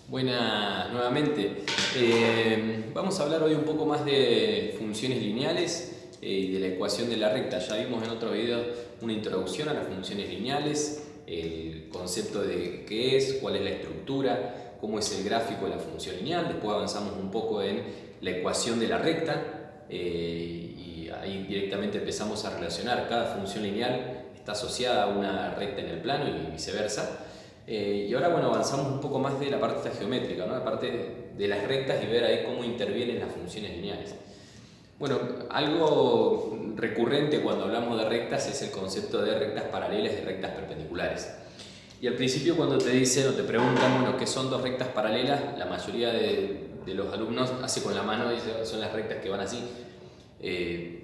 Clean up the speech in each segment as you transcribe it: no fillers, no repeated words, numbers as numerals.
Buenas nuevamente. Vamos a hablar hoy un poco más de funciones lineales y de la ecuación de la recta. Ya vimos en otro video una introducción a las funciones lineales, el concepto de qué es, cuál es la estructura, cómo es el gráfico de la función lineal. Después avanzamos un poco en la ecuación de la recta y ahí directamente empezamos a relacionar cada función lineal está asociada a una recta en el plano y viceversa. Y ahora bueno, avanzamos un poco más de la parte geométrica, ¿no? La parte de las rectas y ver ahí cómo intervienen las funciones lineales. Bueno, algo recurrente cuando hablamos de rectas es el concepto de rectas paralelas y rectas perpendiculares. Y al principio cuando te dicen o te preguntan, bueno, ¿qué son dos rectas paralelas? La mayoría de los alumnos hace con la mano y dice, son las rectas que van así.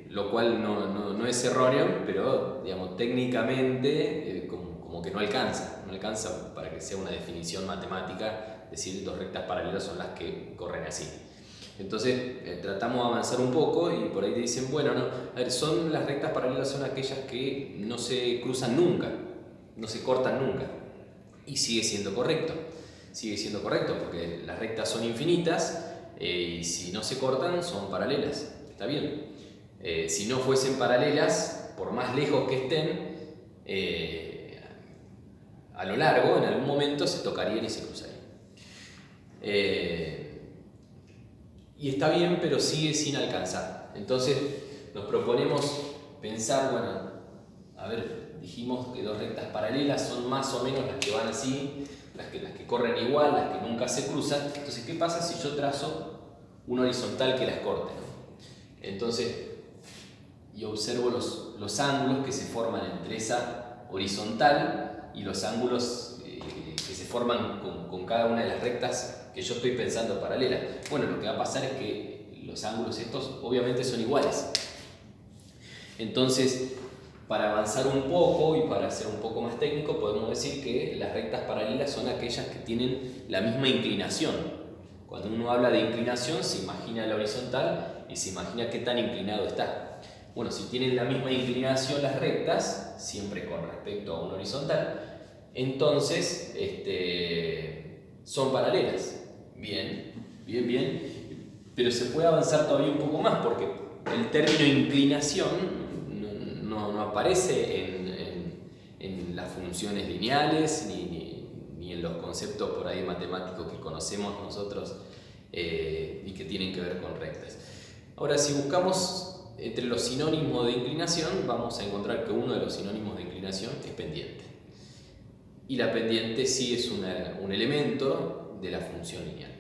Lo cual no es erróneo, pero digamos, técnicamente como que no alcanza para que sea una definición matemática, decir dos rectas paralelas son las que corren así. Entonces tratamos de avanzar un poco y por ahí te dicen, bueno, no, a ver, las rectas paralelas son aquellas que no se cruzan nunca, no se cortan nunca, y sigue siendo correcto porque las rectas son infinitas y si no se cortan son paralelas, está bien. Si no fuesen paralelas, por más lejos que estén, a lo largo, en algún momento se tocarían y se cruzarían. Y está bien, pero sigue sin alcanzar. Entonces nos proponemos pensar, bueno, a ver, dijimos que dos rectas paralelas son más o menos las que van así, las que corren igual, las que nunca se cruzan. Entonces, ¿qué pasa si yo trazo un horizontal que las corte, ¿no? Entonces, y observo los ángulos que se forman entre esa horizontal y los ángulos que se forman con cada una de las rectas que yo estoy pensando paralelas. Bueno, lo que va a pasar es que los ángulos estos obviamente son iguales. Entonces, para avanzar un poco y para ser un poco más técnico, podemos decir que las rectas paralelas son aquellas que tienen la misma inclinación. Cuando uno habla de inclinación, se imagina la horizontal y se imagina qué tan inclinado está. Bueno, si tienen la misma inclinación las rectas, siempre con respecto a un horizontal, entonces son paralelas. Bien, pero se puede avanzar todavía un poco más porque el término inclinación no aparece en las funciones lineales ni en los conceptos por ahí matemáticos que conocemos nosotros y que tienen que ver con rectas. Ahora, si buscamos entre los sinónimos de inclinación, vamos a encontrar que uno de los sinónimos de inclinación es pendiente. Y la pendiente sí es un elemento de la función lineal.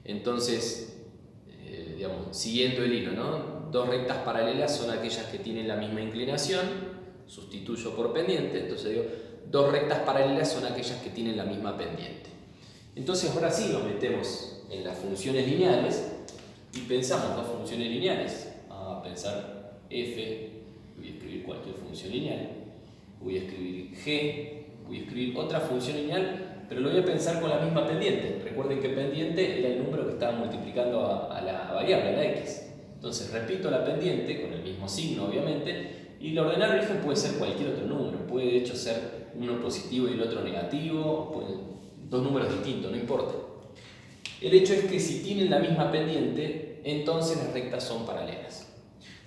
Entonces, digamos, siguiendo el hilo, ¿no? Dos rectas paralelas son aquellas que tienen la misma inclinación, sustituyo por pendiente, entonces digo, dos rectas paralelas son aquellas que tienen la misma pendiente. Entonces ahora sí nos metemos en las funciones lineales y pensamos dos funciones lineales. Vamos a pensar f, voy a escribir cualquier función lineal, voy a escribir g, voy a escribir otra función lineal, pero lo voy a pensar con la misma pendiente. Recuerden que pendiente era el número que estaba multiplicando a la variable, a la x. Entonces repito la pendiente con el mismo signo, obviamente, y el ordenador de origen puede ser cualquier otro número, puede de hecho ser uno positivo y el otro negativo, dos números distintos, no importa. El hecho es que si tienen la misma pendiente, entonces las rectas son paralelas.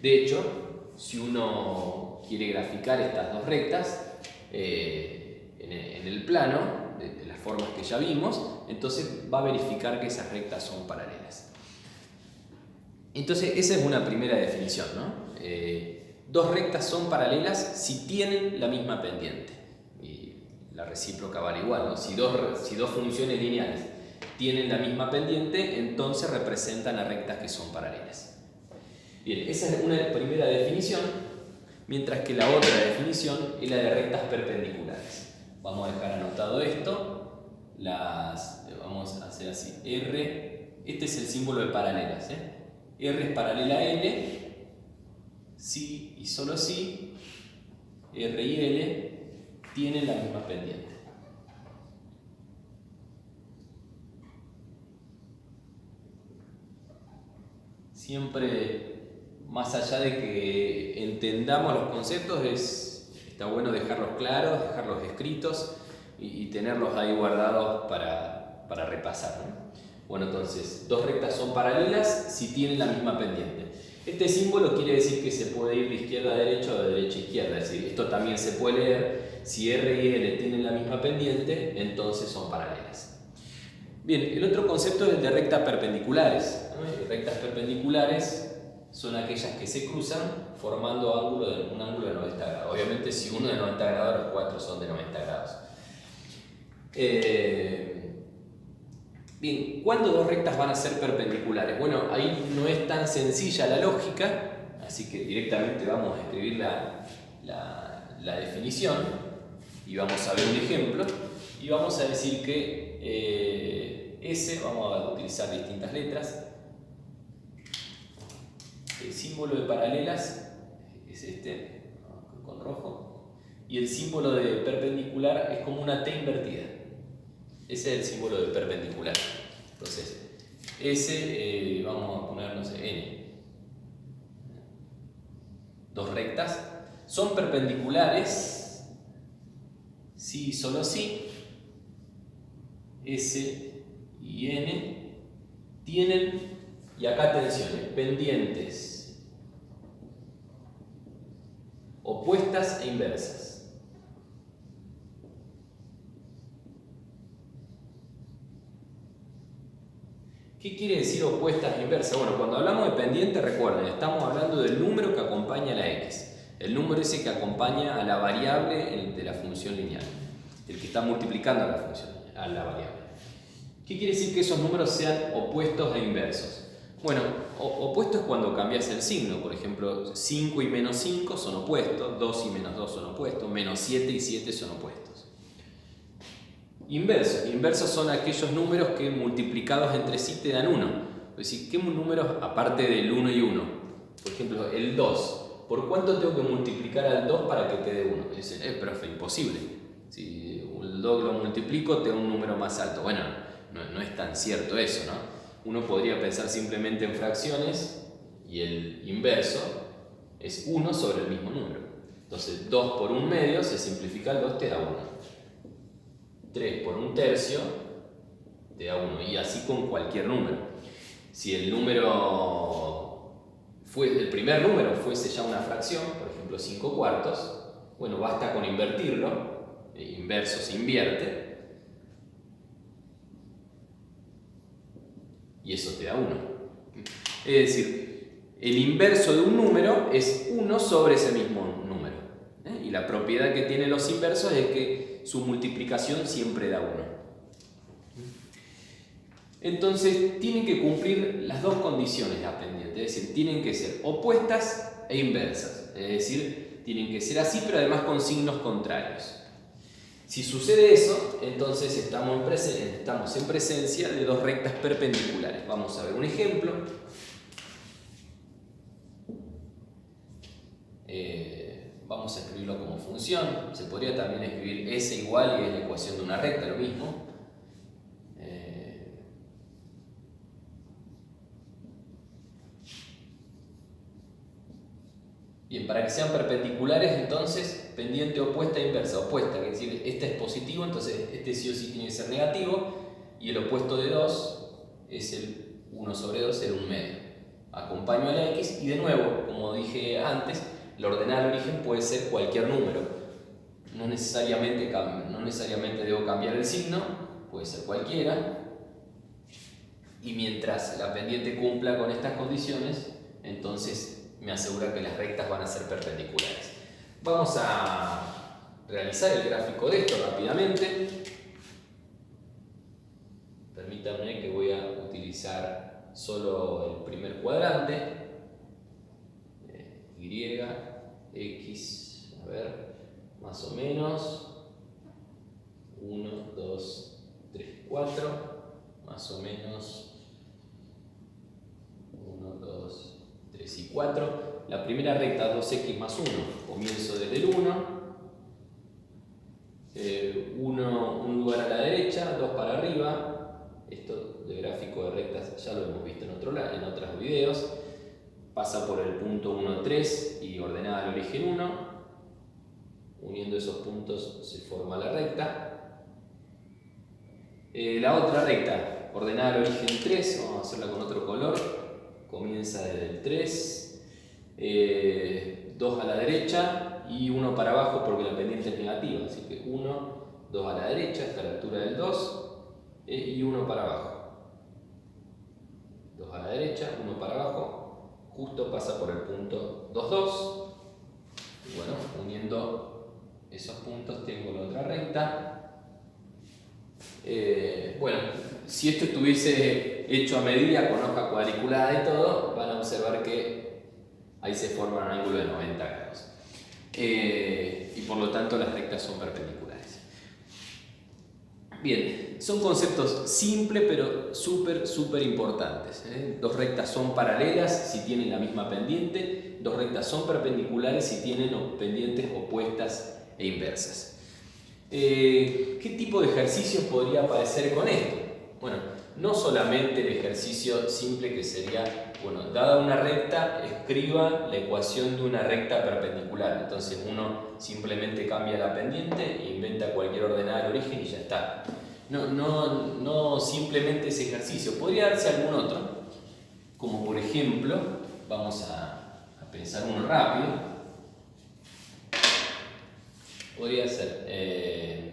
De hecho, si uno quiere graficar estas dos rectas en el plano, de las formas que ya vimos, entonces va a verificar que esas rectas son paralelas. Entonces, esa es una primera definición, ¿no? Dos rectas son paralelas si tienen la misma pendiente. Y la recíproca vale igual, ¿no? Si dos funciones lineales tienen la misma pendiente, entonces representan a rectas que son paralelas. Bien, esa es una primera definición, mientras que la otra definición es la de rectas perpendiculares. Vamos a dejar anotado esto, vamos a hacer así, R, este es el símbolo de paralelas, R es paralela a L, si y solo si R y L tienen la misma pendiente. Siempre, más allá de que entendamos los conceptos, está bueno dejarlos claros, dejarlos escritos y tenerlos ahí guardados para para repasar, ¿no? Bueno, entonces, dos rectas son paralelas si tienen la misma pendiente. Este símbolo quiere decir que se puede ir de izquierda a derecha o de derecha a izquierda, es decir, esto también se puede leer, si R y L tienen la misma pendiente, entonces son paralelas. Bien, el otro concepto es el de rectas perpendiculares, ¿no? Y rectas perpendiculares son aquellas que se cruzan formando un ángulo de 90 grados. Obviamente si uno es de 90 grados, los cuatro son de 90 grados. Bien, ¿cuándo dos rectas van a ser perpendiculares? Bueno, ahí no es tan sencilla la lógica, así que directamente vamos a escribir la definición y vamos a ver un ejemplo y vamos a decir que S, vamos a utilizar distintas letras, el símbolo de paralelas es este, con rojo, y el símbolo de perpendicular es como una T invertida. Ese es el símbolo de perpendicular. Entonces, S, vamos a poner, no sé, N. Dos rectas son perpendiculares si, solo si S y N tienen, y acá atención, pendientes opuestas e inversas. ¿Qué quiere decir opuestas e inversas? Bueno, cuando hablamos de pendiente, recuerden, estamos hablando del número que acompaña a la x. El número ese que acompaña a la variable de la función lineal. El que está multiplicando a la variable. ¿Qué quiere decir que esos números sean opuestos e inversos? Bueno, opuesto es cuando cambias el signo. Por ejemplo, 5 y menos 5 son opuestos, 2 y menos 2 son opuestos, menos 7 y 7 son opuestos. Inversos son aquellos números que multiplicados entre sí te dan 1. Es decir, ¿qué números aparte del 1 y 1? Por ejemplo, el 2. ¿Por cuánto tengo que multiplicar al 2 para que te dé 1? Dicen, profe, imposible. Si el 2 lo multiplico, te da un número más alto. Bueno, no es tan cierto eso, ¿no? Uno podría pensar simplemente en fracciones y el inverso es 1 sobre el mismo número. Entonces, 2 por 1/2 se simplifica el 2, te da 1. 3 por 1/3 te da 1, y así con cualquier número. Si el primer número fuese ya una fracción, por ejemplo 5/4, bueno, basta con invertirlo, inverso se invierte, y eso te da 1. Es decir, el inverso de un número es 1 sobre ese mismo número. Y la propiedad que tienen los inversos es que su multiplicación siempre da 1. Entonces, tienen que cumplir las dos condiciones de la pendiente, es decir, tienen que ser opuestas e inversas, es decir, tienen que ser así, pero además con signos contrarios. Si sucede eso, entonces estamos en presencia de dos rectas perpendiculares. Vamos a ver un ejemplo. Vamos a escribirlo como función. Se podría también escribir S igual y es la ecuación de una recta, lo mismo. Bien, para que sean perpendiculares, entonces, pendiente opuesta e inversa. Opuesta, quiere decir, este es positivo, entonces este sí o sí tiene que ser negativo, y el opuesto de 2 es el 1 sobre 2, el 1/2. Acompaño a la x, y de nuevo, como dije antes, el ordenado al origen puede ser cualquier número. No necesariamente debo cambiar el signo, puede ser cualquiera. Y mientras la pendiente cumpla con estas condiciones, entonces me asegura que las rectas van a ser perpendiculares. Vamos a realizar el gráfico de esto rápidamente. Permítanme que voy a utilizar solo el primer cuadrante. Y, X, a ver, más o menos. 1, 2, 3, 4. Más o menos 1, 2, 3 y 4. La primera recta 2x más 1, comienzo desde el 1. 1, un lugar a la derecha, 2 para arriba. Esto de gráfico de rectas ya lo hemos visto en otros videos. Pasa por el punto 1, 3 y ordenada al origen 1. Uniendo esos puntos se forma la recta. La otra recta, ordenada al origen 3, vamos a hacerla con otro color, comienza desde el 3, 2 a la derecha y 1 para abajo porque la pendiente es negativa, así que 1, 2 a la derecha, hasta la altura del 2, y 1 para abajo. 2 a la derecha, 1 para abajo, justo pasa por el punto 2, 2, y bueno, uniendo esos puntos tengo la otra recta. Bueno, si esto estuviese hecho a medida con hoja cuadriculada y todo, van a observar que ahí se forma un ángulo de 90 grados. Y por lo tanto las rectas son perpendiculares. Bien, son conceptos simples pero súper importantes. Dos rectas son paralelas si tienen la misma pendiente, dos rectas son perpendiculares si tienen pendientes opuestas e inversas. ¿Qué tipo de ejercicios podría aparecer con esto? Bueno, no solamente el ejercicio simple que sería, bueno, dada una recta, escriba la ecuación de una recta perpendicular. Entonces uno simplemente cambia la pendiente, inventa cualquier ordenada al origen y ya está. No simplemente ese ejercicio. Podría darse algún otro, como por ejemplo, vamos a pensar uno rápido. Podría ser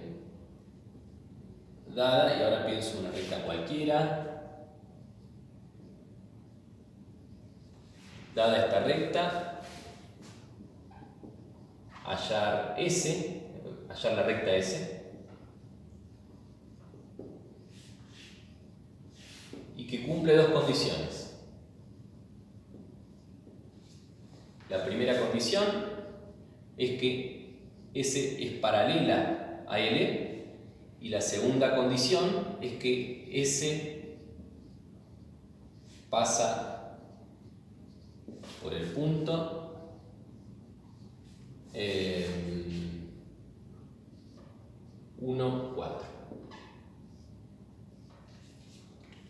dada, y ahora pienso una recta cualquiera, dada esta recta, hallar la recta S, y que cumple dos condiciones. La primera condición es que S es paralela a L, y la segunda condición es que S pasa por el punto 1, 4.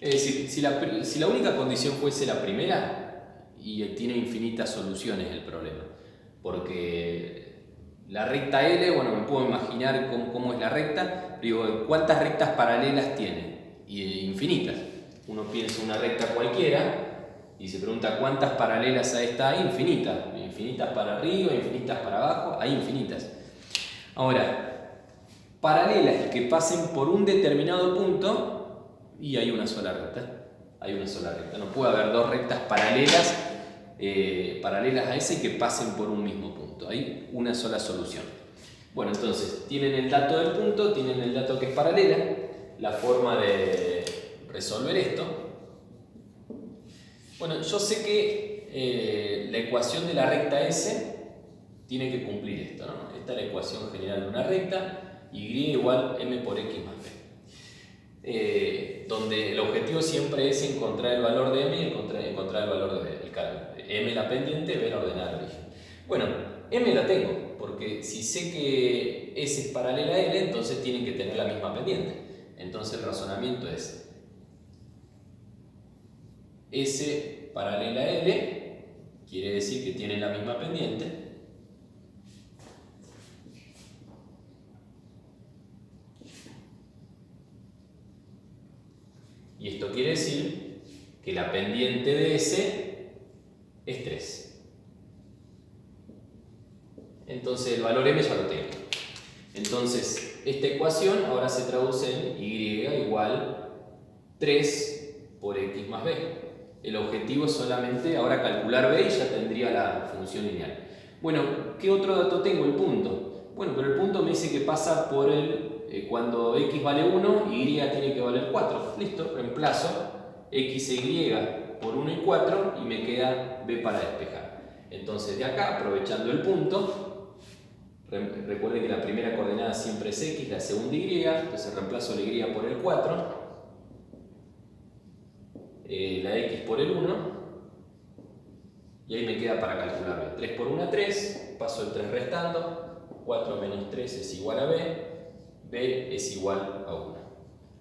Es decir, si la única condición fuese la primera, y tiene infinitas soluciones el problema, porque la recta L, bueno, me puedo imaginar cómo es la recta, digo, ¿cuántas rectas paralelas tiene? Infinitas. Uno piensa una recta cualquiera y se pregunta ¿cuántas paralelas a esta hay? Infinitas. Infinitas para arriba, infinitas para abajo, hay infinitas. Ahora, paralelas que pasen por un determinado punto y hay una sola recta. Hay una sola recta. No puede haber dos rectas paralelas a esa y que pasen por un mismo punto. Hay una sola solución. Bueno, entonces, tienen el dato del punto, tienen el dato que es paralela, la forma de resolver esto. Bueno, yo sé que la ecuación de la recta S tiene que cumplir esto, ¿no? Esta es la ecuación general de una recta, y igual m por x más b. Donde el objetivo siempre es encontrar el valor de m y encontrar el valor de b. M la pendiente, b la ordenada al origen. Bueno, m la tengo, porque si sé que S es paralela a L, entonces tienen que tener la misma pendiente. Entonces el razonamiento es S paralela a L, quiere decir que tienen la misma pendiente. Y esto quiere decir que la pendiente de S es 3. Entonces el valor m ya lo tengo. Entonces esta ecuación ahora se traduce en y igual 3 por x más b. El objetivo es solamente ahora calcular b y ya tendría la función lineal. Bueno, ¿qué otro dato tengo? El punto. Bueno, pero el punto me dice que pasa por cuando x vale 1, y tiene que valer 4. Listo, reemplazo x e y por 1 y 4 y me queda b para despejar. Entonces de acá, aprovechando el punto, recuerden que la primera coordenada siempre es x, la segunda y, entonces reemplazo la y por el 4, la x por el 1, y ahí me queda para calcular b. 3 por 1, 3, paso el 3 restando, 4 menos 3 es igual a b, b es igual a 1.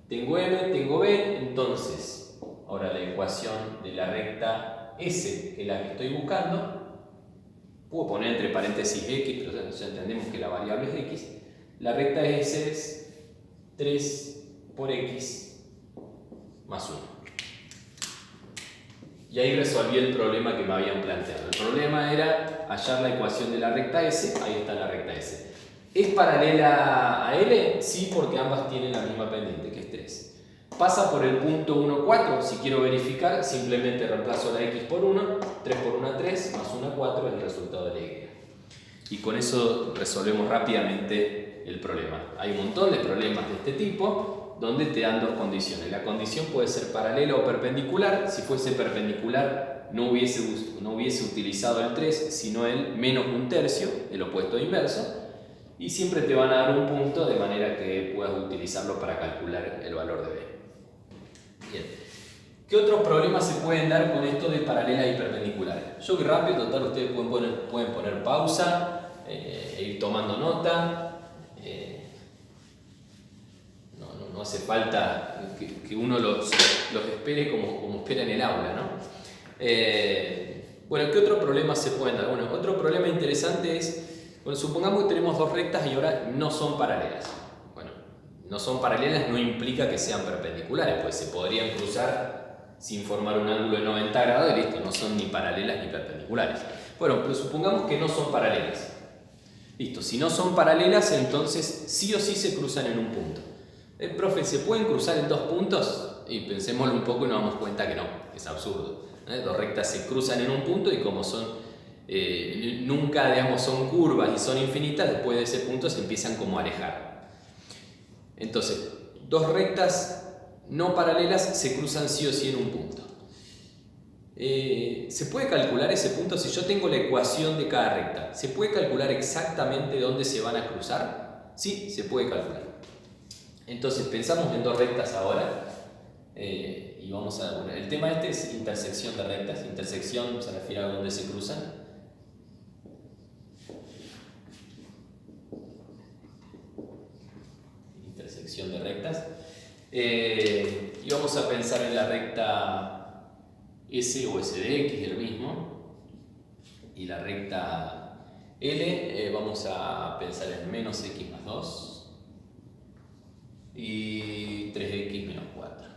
Tengo m, tengo b, entonces, ahora la ecuación de la recta S, que es la que estoy buscando, puedo poner entre paréntesis x, pero ya entendemos que la variable es x. La recta S es 3 por x más 1. Y ahí resolví el problema que me habían planteado. El problema era hallar la ecuación de la recta S. Ahí está la recta S. ¿Es paralela a L? Sí, porque ambas tienen la misma pendiente, que es 3. Pasa por el punto 1, 4. Si quiero verificar, simplemente reemplazo la x por 1. 3 por 1, 3, más 1, 4 es el resultado de la y. Y con eso resolvemos rápidamente el problema. Hay un montón de problemas de este tipo donde te dan dos condiciones. La condición puede ser paralela o perpendicular. Si fuese perpendicular no hubiese utilizado el 3, sino el menos un tercio, el opuesto inverso. Y siempre te van a dar un punto de manera que puedas utilizarlo para calcular el valor de B. Bien. ¿Qué otros problemas se pueden dar con esto de paralela y perpendicular? Yo voy rápido, total, ustedes pueden poner pausa e ir tomando nota. No hace falta que uno los espere como espera en el aula, ¿no? Bueno, ¿qué otros problemas se pueden dar? Bueno, otro problema interesante es, bueno, supongamos que tenemos dos rectas y ahora no son paralelas. Bueno, no son paralelas no implica que sean perpendiculares, pues se podrían cruzar sin formar un ángulo de 90 grados y listo, no son ni paralelas ni perpendiculares. Bueno, pero supongamos que no son paralelas. Listo, si no son paralelas, entonces sí o sí se cruzan en un punto. Profe, ¿se pueden cruzar en dos puntos? Y pensémoslo un poco y nos damos cuenta que no, es absurdo. Dos rectas se cruzan en un punto y como son nunca, digamos, son curvas y son infinitas, después de ese punto se empiezan como a alejar. Entonces, dos rectas no paralelas se cruzan sí o sí en un punto. ¿Se puede calcular ese punto? Si yo tengo la ecuación de cada recta, ¿se puede calcular exactamente dónde se van a cruzar? Sí, se puede calcular. Entonces pensamos en dos rectas ahora y vamos a... Bueno, el tema este es intersección de rectas. Intersección se refiere a dónde se cruzan. Intersección de rectas. Y vamos a pensar en la recta S o S de X, el mismo. Y la recta L, vamos a pensar en menos X más 2. Y 3x menos 4.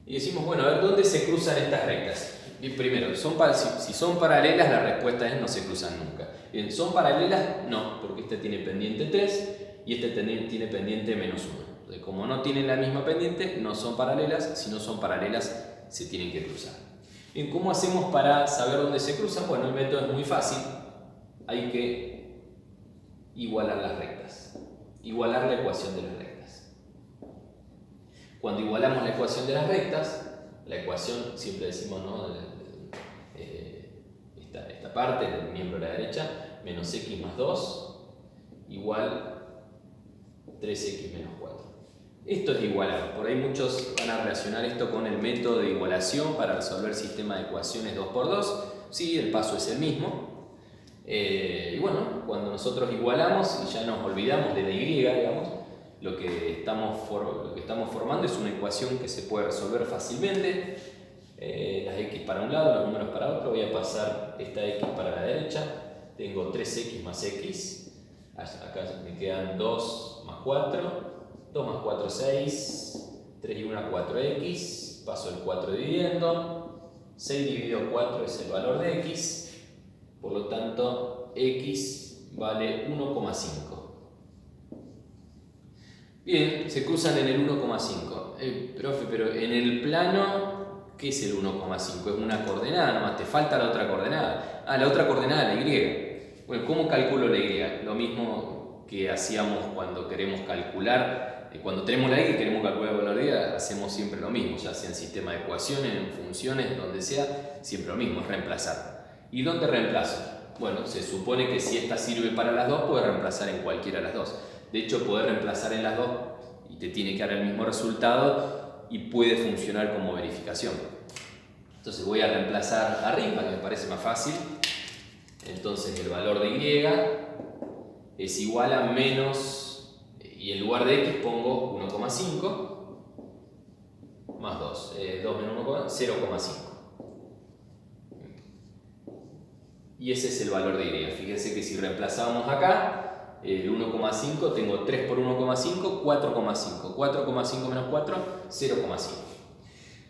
Y decimos, bueno, a ver, ¿dónde se cruzan estas rectas? Y primero, si son paralelas, la respuesta es no se cruzan nunca. Bien, ¿son paralelas? No, porque este tiene pendiente 3 y este tiene pendiente menos 1. Entonces, como no tienen la misma pendiente, no son paralelas. Si no son paralelas, se tienen que cruzar. Bien, ¿cómo hacemos para saber dónde se cruzan? Bueno, el método es muy fácil. Hay que igualar las rectas. Igualar la ecuación de las rectas. Cuando igualamos la ecuación de las rectas, la ecuación, siempre decimos, ¿no? Esta parte, el miembro de la derecha, menos x más 2 igual 3x menos 4. Esto es igualar. Por ahí muchos van a relacionar esto con el método de igualación para resolver el sistema de ecuaciones 2×2. Sí, el paso es el mismo. Y bueno, cuando nosotros igualamos y ya nos olvidamos de la y, digamos, lo que estamos formando es una ecuación que se puede resolver fácilmente. Las x para un lado, los números para otro. Voy a pasar esta x para la derecha. Tengo 3x más x. Acá me quedan 2 más 4. 2 más 4, 6. 3 y 1, 4x. Paso el 4 dividiendo. 6 dividido 4 es el valor de x. Por lo tanto, x vale 1,5. Bien, se cruzan en el 1,5. Profe, pero en el plano, ¿qué es el 1,5? Es una coordenada nomás, te falta la otra coordenada. Ah, la otra coordenada, la y. Bueno, ¿cómo calculo la y? Lo mismo que hacíamos cuando queremos calcular, cuando tenemos la y y queremos calcular el valor de y, hacemos siempre lo mismo, ya sea en sistema de ecuaciones, en funciones, donde sea, siempre lo mismo, es reemplazar. ¿Y dónde reemplazo? Bueno, se supone que si esta sirve para las dos, puede reemplazar en cualquiera de las dos. De hecho, poder reemplazar en las dos y te tiene que dar el mismo resultado y puede funcionar como verificación. Entonces voy a reemplazar arriba, que me parece más fácil. Entonces el valor de y es igual a menos, y en lugar de x pongo 1,5 más 2. 2 menos 1, 0,5. Y ese es el valor de y. Fíjense que si reemplazamos acá, el 1,5, tengo 3 por 1,5, 4,5. 4,5 menos 4, 0,5.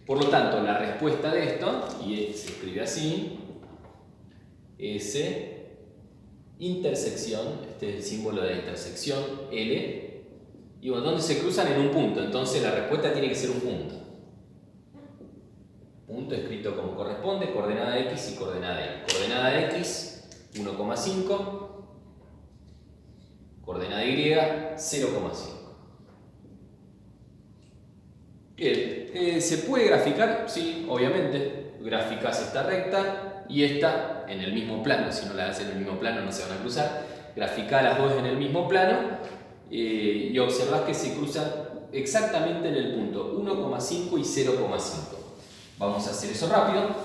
Por lo tanto, la respuesta de esto, y se escribe así, S, intersección, este es el símbolo de la intersección, L, y bueno, ¿dónde se cruzan? En un punto, entonces la respuesta tiene que ser un punto. Punto escrito como corresponde, coordenada X y coordenada Y. Coordenada X, 1,5, coordenada Y, 0,5. Bien, ¿se puede graficar? Sí, obviamente. Graficás esta recta y esta en el mismo plano. Si no la haces en el mismo plano no se van a cruzar. Graficá las dos en el mismo plano y observás que se cruzan exactamente en el punto 1,5 y 0,5. Vamos a hacer eso rápido.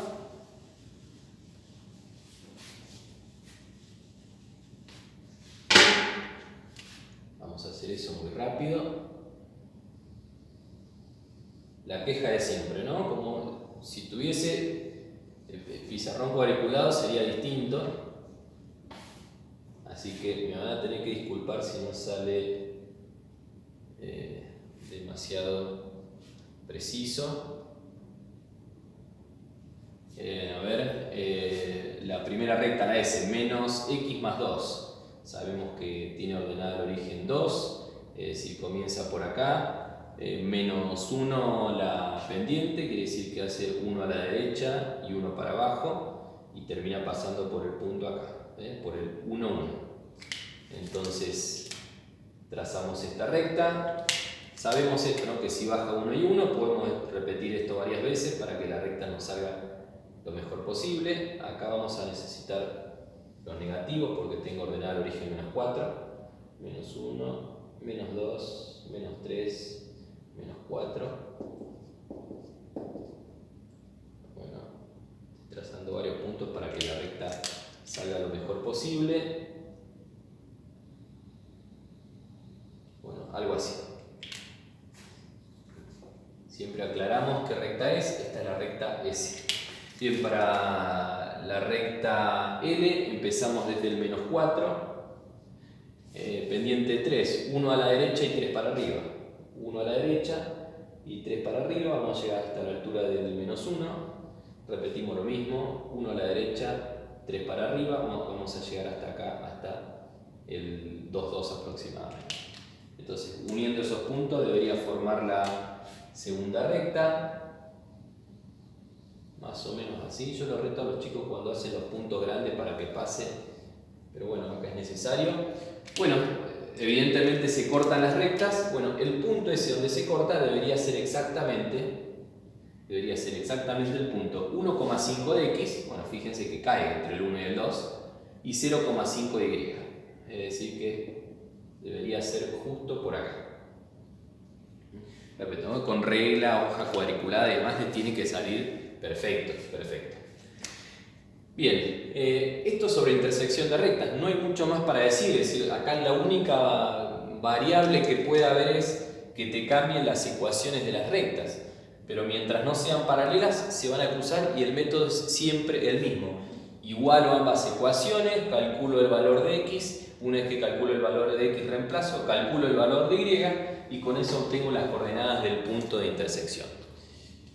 Vamos a hacer eso muy rápido. La queja de siempre, ¿no? Como si tuviese el pizarrón cuadriculado sería distinto. Así que me van a tener que disculpar si no sale demasiado preciso. La primera recta, la S, menos X más 2. Sabemos que tiene ordenada el origen 2. Si comienza por acá. Menos 1 la pendiente, quiere decir que hace 1 a la derecha y 1 para abajo y termina pasando por el punto acá, por el 1, 1. Entonces trazamos esta recta, sabemos esto, ¿no? Que si baja 1 y 1 podemos repetir esto varias veces para que la recta nos salga lo mejor posible. Acá vamos a necesitar los negativos porque tengo ordenado el origen menos 4, menos 1, menos 2, menos 3, menos 4. Bueno, estoy trazando varios puntos para que la recta salga lo mejor posible. Bueno, algo así. Siempre aclaramos qué recta es. Esta es la recta S. Bien, para la recta L empezamos desde el menos 4. Pendiente 3, 1 a la derecha y 3 para arriba. 1 a la derecha y 3 para arriba, vamos a llegar hasta la altura del menos 1, repetimos lo mismo, 1 a la derecha, 3 para arriba, vamos a llegar hasta acá, hasta el 2, 2 aproximadamente. Entonces, uniendo esos puntos debería formar la segunda recta, más o menos así. Yo lo reto a los chicos cuando hacen los puntos grandes para que pase, pero bueno, acá es necesario. Bueno, evidentemente se cortan las rectas. Bueno, el punto ese donde se corta debería ser exactamente el punto 1,5 de X. Bueno, fíjense que cae entre el 1 y el 2 y 0,5 de Y. Es decir que debería ser justo por acá. Repito, ¿no? Con regla, hoja cuadriculada y demás les tiene que salir perfecto. Bien, esto sobre intersección de rectas, no hay mucho más para decir, es decir, acá la única variable que puede haber es que te cambien las ecuaciones de las rectas, pero mientras no sean paralelas se van a cruzar y el método es siempre el mismo. Igualo ambas ecuaciones, calculo el valor de X, una vez que calculo el valor de X reemplazo, calculo el valor de Y y con eso obtengo las coordenadas del punto de intersección.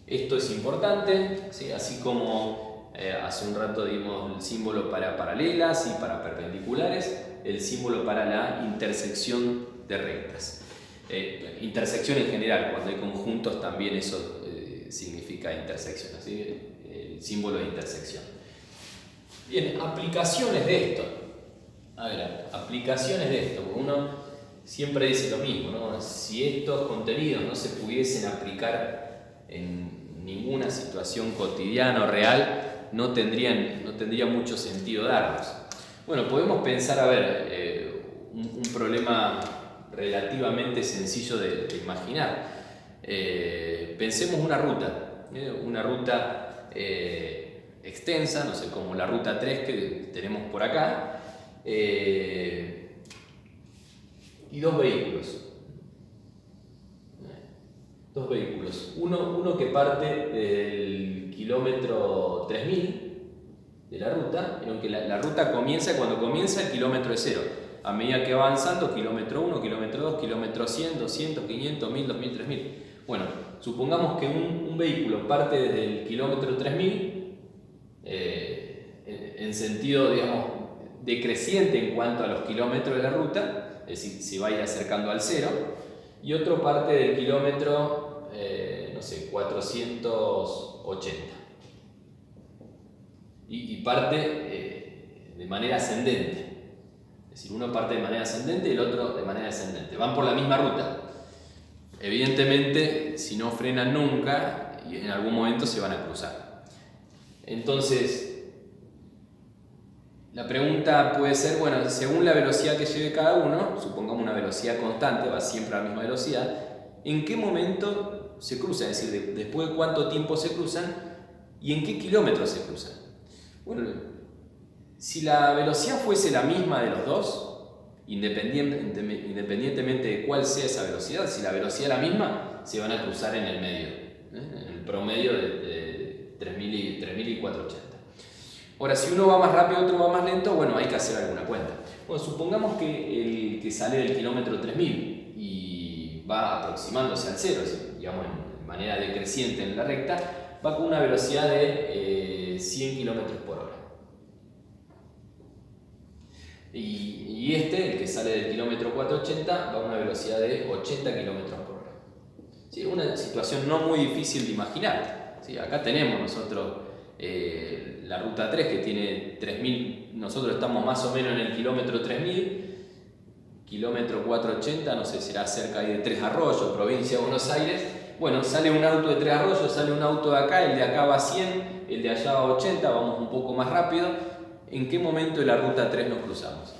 Esto es importante, ¿sí? Así como hace un rato dimos el símbolo para paralelas y para perpendiculares, el símbolo para la intersección de rectas. Intersección en general, cuando hay conjuntos también eso significa intersección, ¿sí? El símbolo de intersección. Bien, aplicaciones de esto. A ver, aplicaciones de esto. Uno siempre dice lo mismo, ¿no? Si estos contenidos no se pudiesen aplicar en ninguna situación cotidiana o real, no tendría mucho sentido darlos. Bueno, podemos pensar, a ver, un problema relativamente sencillo de imaginar. Pensemos una ruta extensa, no sé, como la ruta 3 que tenemos por acá, y dos vehículos. Uno que parte del kilómetro 3000 de la ruta, en que la ruta comienza cuando comienza el kilómetro 0. a medida que va avanzando, kilómetro 1, kilómetro 2, kilómetro 100, 200, 500, 1000, 2000, 3000. Bueno, supongamos que un vehículo parte desde el kilómetro 3000 en sentido, digamos, decreciente en cuanto a los kilómetros de la ruta, es decir, se va a ir acercando al cero, y otro parte del kilómetro, no sé, 480. Y parte de manera ascendente. Es decir, uno parte de manera ascendente y el otro de manera descendente. Van por la misma ruta. Evidentemente, si no frenan nunca, en algún momento se van a cruzar. Entonces, la pregunta puede ser, bueno, según la velocidad que lleve cada uno, supongamos una velocidad constante, va siempre a la misma velocidad, ¿en qué momento se cruzan? Es decir, después de cuánto tiempo se cruzan y en qué kilómetros se cruzan. Bueno, si la velocidad fuese la misma de los dos, independientemente de cuál sea esa velocidad, si la velocidad es la misma, se van a cruzar en el medio, en el promedio de 3000 y 480. Ahora, si uno va más rápido y otro va más lento, bueno, hay que hacer alguna cuenta. Bueno, supongamos que el que sale del kilómetro 3000 y va aproximándose al cero, digamos en manera decreciente en la recta, va con una velocidad de 100 km por hora. Y el que sale del kilómetro 480, va a una velocidad de 80 km por hora. ¿Sí? Una situación no muy difícil de imaginar. ¿Sí? Acá tenemos nosotros la ruta 3 que tiene 3000, nosotros estamos más o menos en el kilómetro 3000, kilómetro 480, no sé, será cerca de Tres Arroyos, provincia de Buenos Aires. Bueno, sale un auto de Tres Arroyos, sale un auto de acá, el de acá va a 100, el de allá va a 80, vamos un poco más rápido. ¿En qué momento de la ruta 3 nos cruzamos?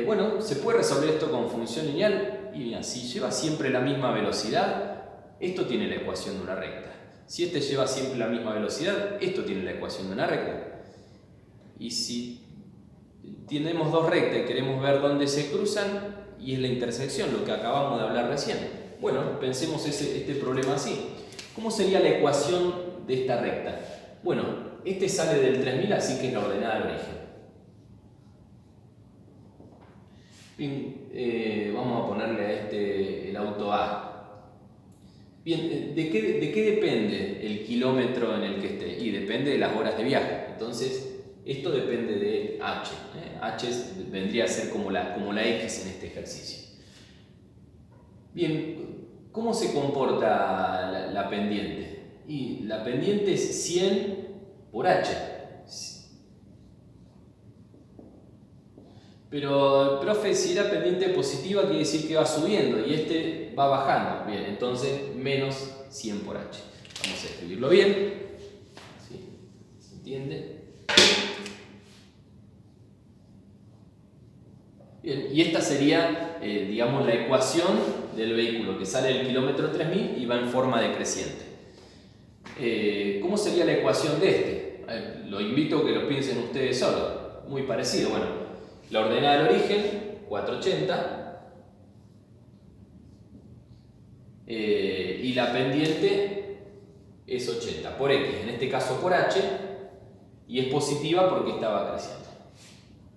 Bueno, se puede resolver esto con función lineal y bien, si lleva siempre la misma velocidad, esto tiene la ecuación de una recta. Si este lleva siempre la misma velocidad, esto tiene la ecuación de una recta. Y si tenemos dos rectas y queremos ver dónde se cruzan, y es la intersección, lo que acabamos de hablar recién. Bueno, pensemos este problema así. ¿Cómo sería la ecuación de esta recta? Bueno, este sale del 3000, así que es la ordenada del origen. Bien, vamos a ponerle a este el auto A. Bien, ¿de qué depende el kilómetro en el que esté? Y depende de las horas de viaje. Entonces, esto depende de H. H vendría a ser como la X en este ejercicio. Bien, ¿cómo se comporta la pendiente? Y la pendiente es 100 por H. Pero, profe, si era pendiente positiva quiere decir que va subiendo y este va bajando. Bien, entonces menos 100 por H. Vamos a escribirlo bien. ¿Sí? ¿Se entiende? Bien, y esta sería, digamos, la ecuación del vehículo que sale del kilómetro 3000 y va en forma decreciente. ¿Cómo sería la ecuación de este? Lo invito a que lo piensen ustedes solos. Muy parecido. Bueno, la ordenada del origen, 480, y la pendiente es 80 por X, en este caso por H, y es positiva porque estaba creciendo.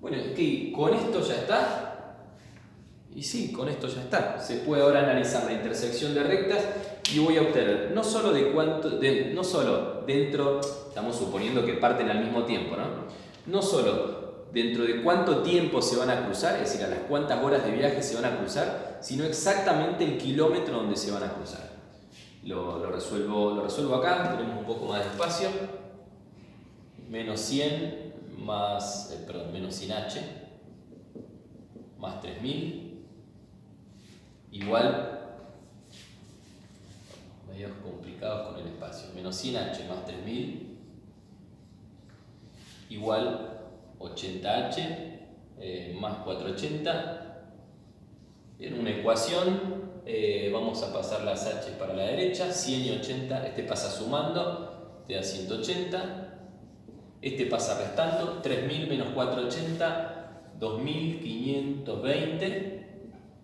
Bueno, ¿qué? ¿Con esto ya está? Y sí, con esto ya está. Se puede ahora analizar la intersección de rectas y voy a obtener no solo no solo dentro, estamos suponiendo que parten al mismo tiempo, ¿no? No solo dentro de cuánto tiempo se van a cruzar, es decir, a las cuántas horas de viaje se van a cruzar, sino exactamente el kilómetro donde se van a cruzar. Lo resuelvo acá, tenemos un poco más de espacio. Menos 100 más, menos 100H más 3000 igual, medios complicados con el espacio, menos 100H más 3000 igual 80H más 480. En una ecuación vamos a pasar las H para la derecha, 100 y 80, este pasa sumando, te da 180. Este pasa restando, 3000 menos 480, 2520.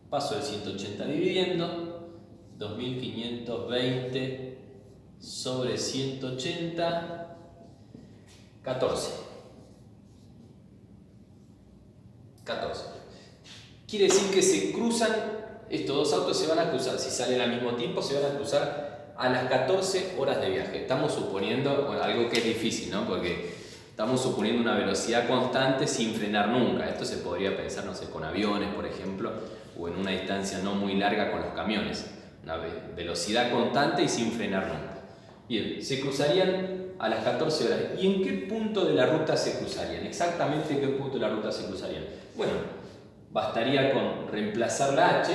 Paso el 180 dividiendo, 2520 sobre 180, 14. Quiere decir que se cruzan, estos dos autos se van a cruzar, si salen al mismo tiempo, se van a cruzar a las 14 horas de viaje. Estamos suponiendo, bueno, algo que es difícil, ¿no? Porque estamos suponiendo una velocidad constante sin frenar nunca. Esto se podría pensar, no sé, con aviones, por ejemplo, o en una distancia no muy larga con los camiones. Una velocidad constante y sin frenar nunca. Bien, se cruzarían a las 14 horas. ¿Y en qué punto de la ruta se cruzarían? Exactamente en qué punto de la ruta se cruzarían. Bueno, bastaría con reemplazar la H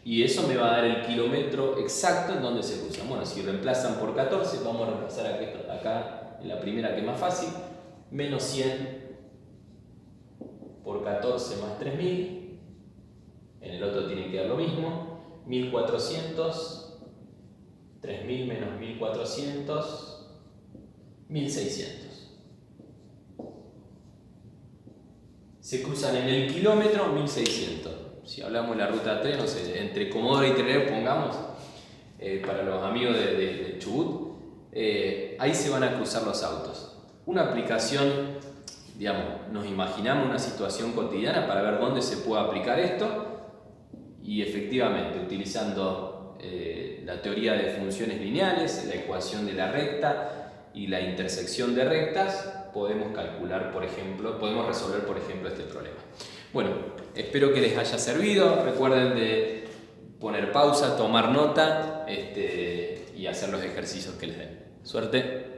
y eso me va a dar el kilómetro exacto en donde se cruzan. Bueno, si reemplazan por 14, vamos a reemplazar acá en la primera, que es más fácil. Menos 100 por 14 más 3000. En el otro tiene que dar lo mismo. 1400. 3000 menos 1400, 1600. Se cruzan en el kilómetro 1600. Si hablamos de la ruta 3, no sé, entre Comodoro y Trelew, pongamos, para los amigos de Chubut, ahí se van a cruzar los autos. Una aplicación, digamos, nos imaginamos una situación cotidiana para ver dónde se puede aplicar esto y efectivamente utilizando la teoría de funciones lineales, la ecuación de la recta y la intersección de rectas, podemos calcular, por ejemplo, podemos resolver, por ejemplo, este problema. Bueno, espero que les haya servido. Recuerden de poner pausa, tomar nota y hacer los ejercicios que les den. Suerte.